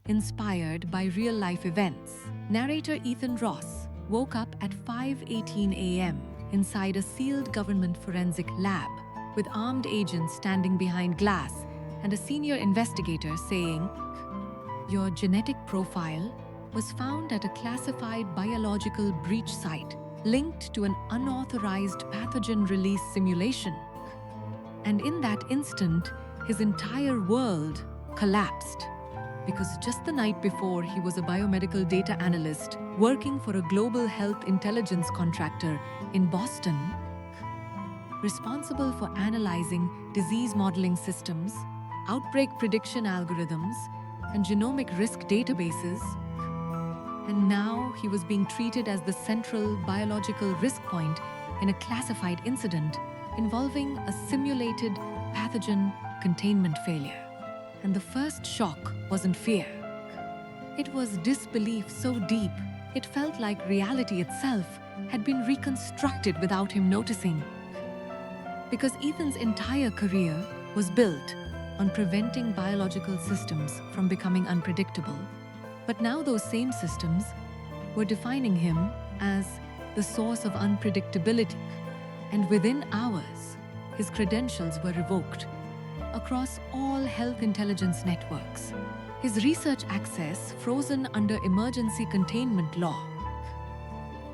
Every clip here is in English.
inspired by real-life events. Narrator Ethan Ross woke up at 5:18 a.m. inside a sealed government forensic lab, with armed agents standing behind glass and a senior investigator saying, "Your genetic profile was found at a classified biological breach site linked to an unauthorized pathogen release simulation." And in that instant, his entire world collapsed. Because just the night before, he was a biomedical data analyst working for a global health intelligence contractor in Boston, responsible for analyzing disease modeling systems, outbreak prediction algorithms, and genomic risk databases. And now he was being treated as the central biological risk point in a classified incident involving a simulated pathogen containment failure. And the first shock wasn't fear. It was disbelief so deep, it felt like reality itself had been reconstructed without him noticing. Because Ethan's entire career was built on preventing biological systems from becoming unpredictable. But now those same systems were defining him as the source of unpredictability. And within hours, his credentials were revoked across all health intelligence networks. His research access frozen under emergency containment law.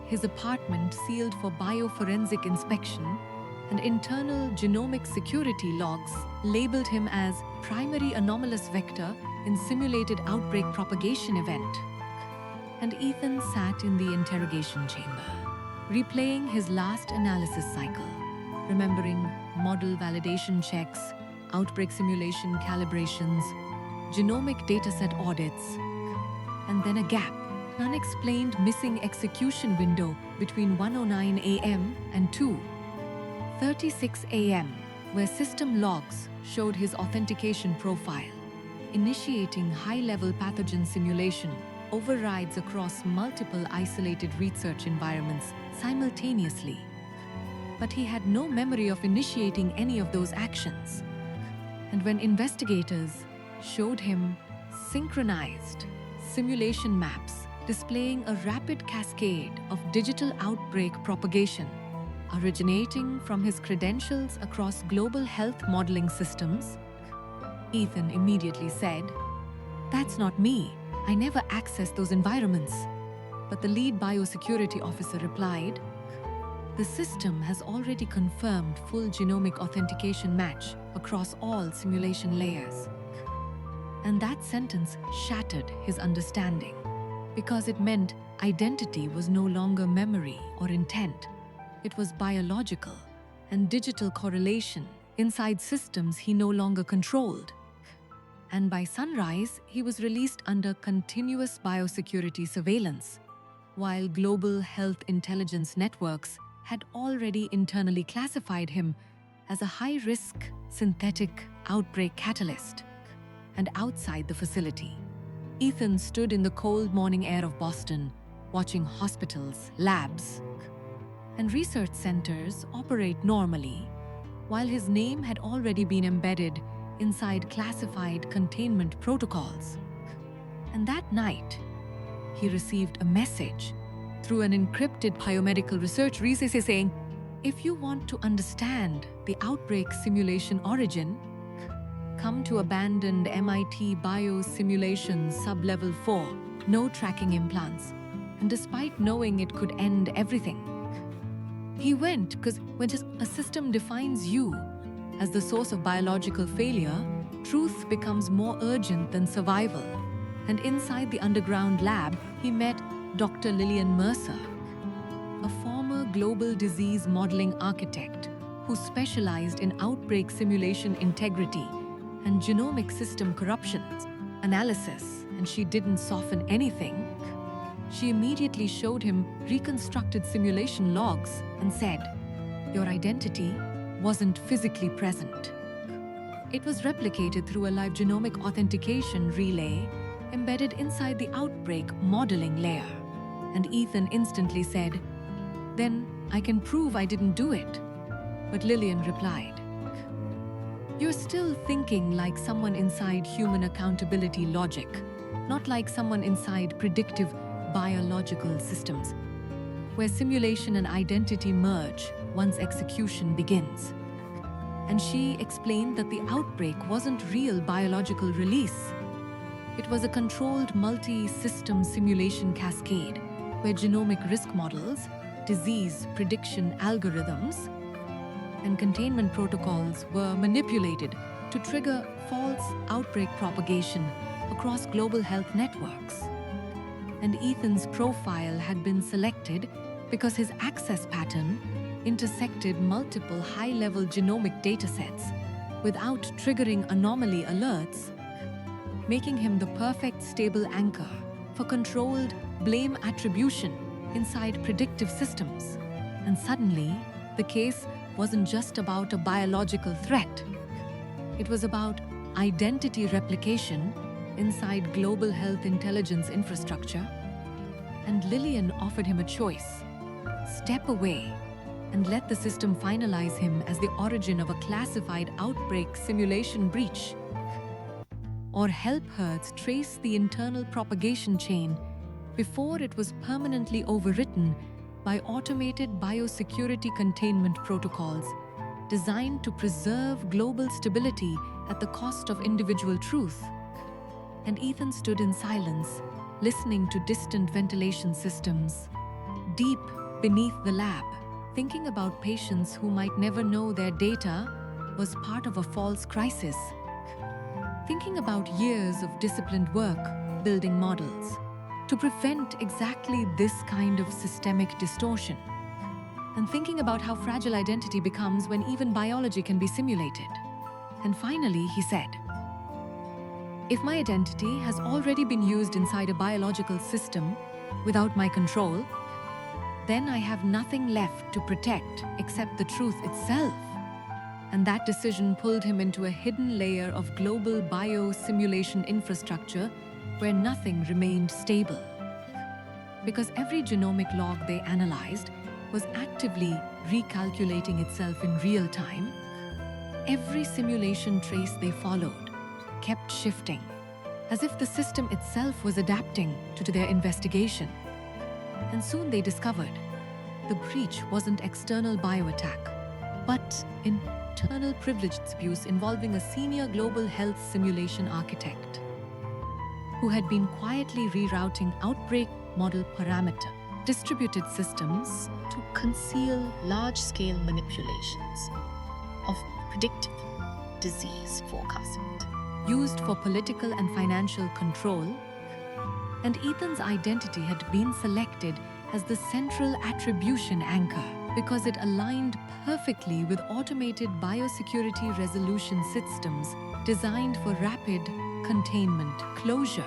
His apartment sealed for bioforensic inspection, and internal genomic security logs labeled him as primary anomalous vector in simulated outbreak propagation event. And Ethan sat in the interrogation chamber, replaying his last analysis cycle, remembering model validation checks, outbreak simulation calibrations, genomic dataset audits, and then a gap, an unexplained missing execution window between 1:09 a.m. and 2:36 a.m., where system logs showed his authentication profile, initiating high-level pathogen simulation overrides across multiple isolated research environments simultaneously. But he had no memory of initiating any of those actions. And when investigators showed him synchronized simulation maps displaying a rapid cascade of digital outbreak propagation, originating from his credentials across global health modeling systems, Ethan immediately said, "That's not me. I never accessed those environments." But the lead biosecurity officer replied, "The system has already confirmed full genomic authentication match across all simulation layers." And that sentence shattered his understanding, because it meant identity was no longer memory or intent. It was biological and digital correlation inside systems he no longer controlled. And by sunrise, he was released under continuous biosecurity surveillance, while global health intelligence networks had already internally classified him as a high-risk synthetic outbreak catalyst. And outside the facility, Ethan stood in the cold morning air of Boston, watching hospitals, labs, and research centers operate normally, while his name had already been embedded inside classified containment protocols. And that night, he received a message through an encrypted biomedical research resource saying, "If you want to understand the outbreak simulation origin, come to abandoned MIT biosimulation sub-level 4, no tracking implants." And despite knowing it could end everything, he went, because when a system defines you as the source of biological failure, truth becomes more urgent than survival. And inside the underground lab, he met Dr. Lillian Mercer, a former global disease modeling architect who specialized in outbreak simulation integrity and genomic system corruptions analysis, and she didn't soften anything. She immediately showed him reconstructed simulation logs and said, "Your identity wasn't physically present. It was replicated through a live genomic authentication relay embedded inside the outbreak modeling layer." And Ethan instantly said, "Then I can prove I didn't do it." But Lillian replied, "You're still thinking like someone inside human accountability logic. not like someone inside predictive biological systems, where simulation and identity merge once execution begins. And she explained that the outbreak wasn't real biological release. It was a controlled multi-system simulation cascade where genomic risk models, disease prediction algorithms, and containment protocols were manipulated to trigger false outbreak propagation across global health networks. And Ethan's profile had been selected because his access pattern intersected multiple high-level genomic datasets without triggering anomaly alerts, making him the perfect stable anchor for controlled blame attribution inside predictive systems. And suddenly, the case wasn't just about a biological threat. It was about identity replication inside global health intelligence infrastructure. And Lillian offered him a choice: step away and let the system finalize him as the origin of a classified outbreak simulation breach, or help Hertz trace the internal propagation chain before it was permanently overwritten by automated biosecurity containment protocols designed to preserve global stability at the cost of individual truth. And Ethan stood in silence, listening to distant ventilation systems, deep beneath the lab, thinking about patients who might never know their data was part of a false crisis, thinking about years of disciplined work building models to prevent exactly this kind of systemic distortion, and thinking about how fragile identity becomes when even biology can be simulated. And finally, he said, if my identity has already been used inside a biological system without my control, then I have nothing left to protect except the truth itself. And that decision pulled him into a hidden layer of global biosimulation infrastructure where nothing remained stable. Because every genomic log they analyzed was actively recalculating itself in real time, every simulation trace they followed kept shifting, as if the system itself was adapting to their investigation. And soon they discovered the breach wasn't external bioattack, but internal privileged abuse involving a senior global health simulation architect who had been quietly rerouting outbreak model parameter distributed systems to conceal large-scale manipulations of predictive disease forecasting used for political and financial control. And Ethan's identity had been selected as the central attribution anchor because it aligned perfectly with automated biosecurity resolution systems designed for rapid containment closure.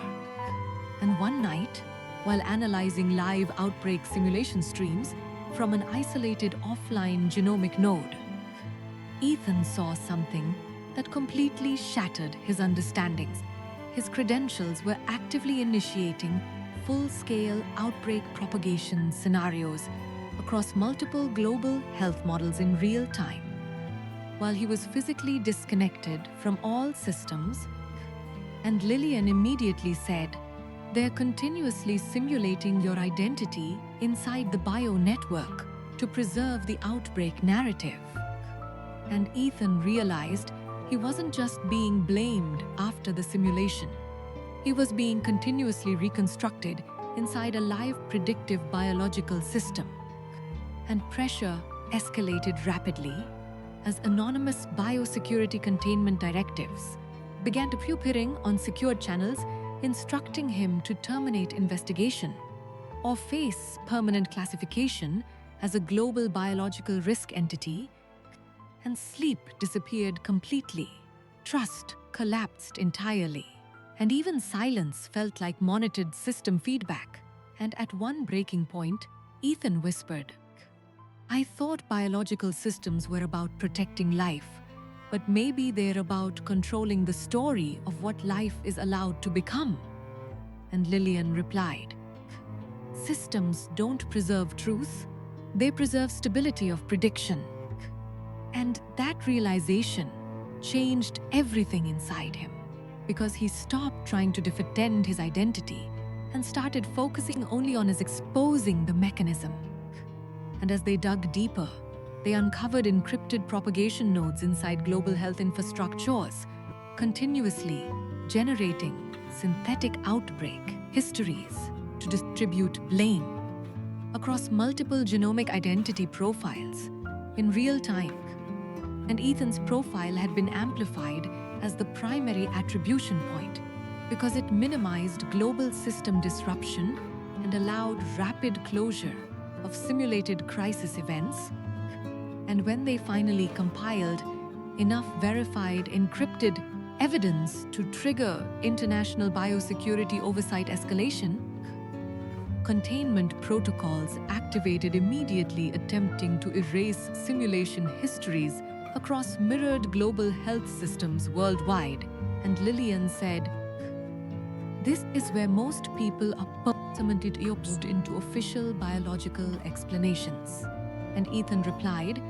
And one night, while analyzing live outbreak simulation streams from an isolated offline genomic node, Ethan saw something that completely shattered his understandings. His credentials were actively initiating full-scale outbreak propagation scenarios across multiple global health models in real time, while he was physically disconnected from all systems. And Lillian immediately said, "They're continuously simulating your identity inside the bio network to preserve the outbreak narrative." And Ethan realized he wasn't just being blamed after the simulation. He was being continuously reconstructed inside a live predictive biological system. And pressure escalated rapidly as anonymous biosecurity containment directives began to appearing on secured channels, instructing him to terminate investigation or face permanent classification as a global biological risk entity. And sleep disappeared completely. Trust collapsed entirely. And even silence felt like monitored system feedback. And at one breaking point, Ethan whispered, "I thought biological systems were about protecting life, but maybe they're about controlling the story of what life is allowed to become." And Lillian replied, "Systems don't preserve truth, they preserve stability of prediction." And that realization changed everything inside him. because he stopped trying to defend his identity and started focusing only on his exposing the mechanism. And as they dug deeper, they uncovered encrypted propagation nodes inside global health infrastructures, continuously generating synthetic outbreak histories to distribute blame across multiple genomic identity profiles in real time. And Ethan's profile had been amplified as the primary attribution point because it minimized global system disruption and allowed rapid closure of simulated crisis events. And when they finally compiled enough verified encrypted evidence to trigger international biosecurity oversight escalation, containment protocols activated immediately, attempting to erase simulation histories across mirrored global health systems worldwide. And Lillian said, "This is where most people are permanently obsessed into official biological explanations." And Ethan replied,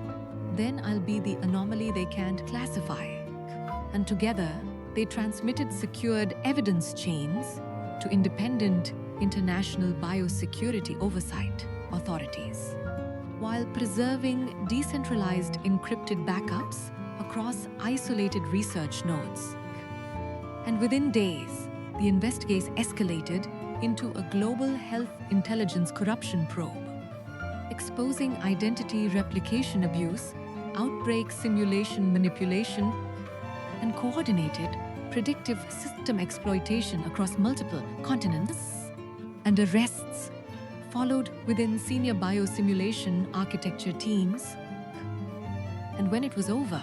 "Then I'll be the anomaly they can't classify." And together, they transmitted secured evidence chains to independent international biosecurity oversight authorities, while preserving decentralized encrypted backups across isolated research nodes. And within days, the investigation escalated into a global health intelligence corruption probe, exposing identity replication abuse, outbreak simulation manipulation, and coordinated predictive system exploitation across multiple continents. And arrests followed within senior biosimulation architecture teams. And when it was over,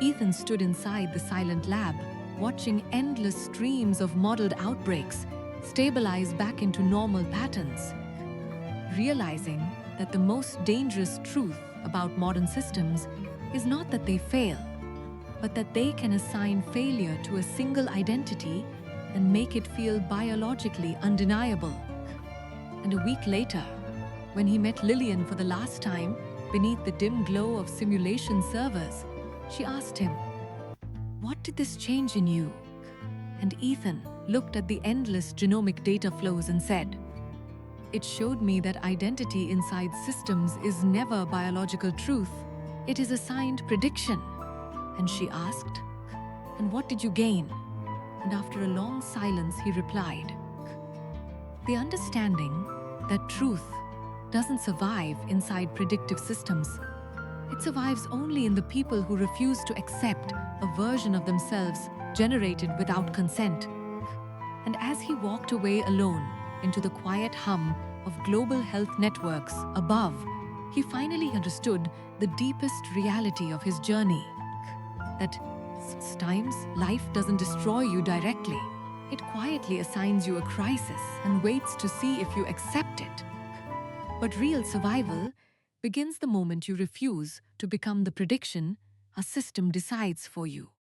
Ethan stood inside the silent lab, watching endless streams of modeled outbreaks stabilize back into normal patterns, realizing that the most dangerous truth about modern systems is not that they fail, but that they can assign failure to a single identity and make it feel biologically undeniable. And a week later, when he met Lillian for the last time beneath the dim glow of simulation servers, she asked him, "What did this change in you?" And Ethan looked at the endless genomic data flows and said, "It showed me that identity inside systems is never biological truth. It is assigned prediction." And she asked, "And what did you gain?" And after a long silence, he replied, "The understanding that truth doesn't survive inside predictive systems. It survives only in the people who refuse to accept a version of themselves generated without consent." And as he walked away alone into the quiet hum of global health networks above, he finally understood the deepest reality of his journey. That sometimes life doesn't destroy you directly. It quietly assigns you a crisis and waits to see if you accept it. But real survival begins the moment you refuse to become the prediction a system decides for you.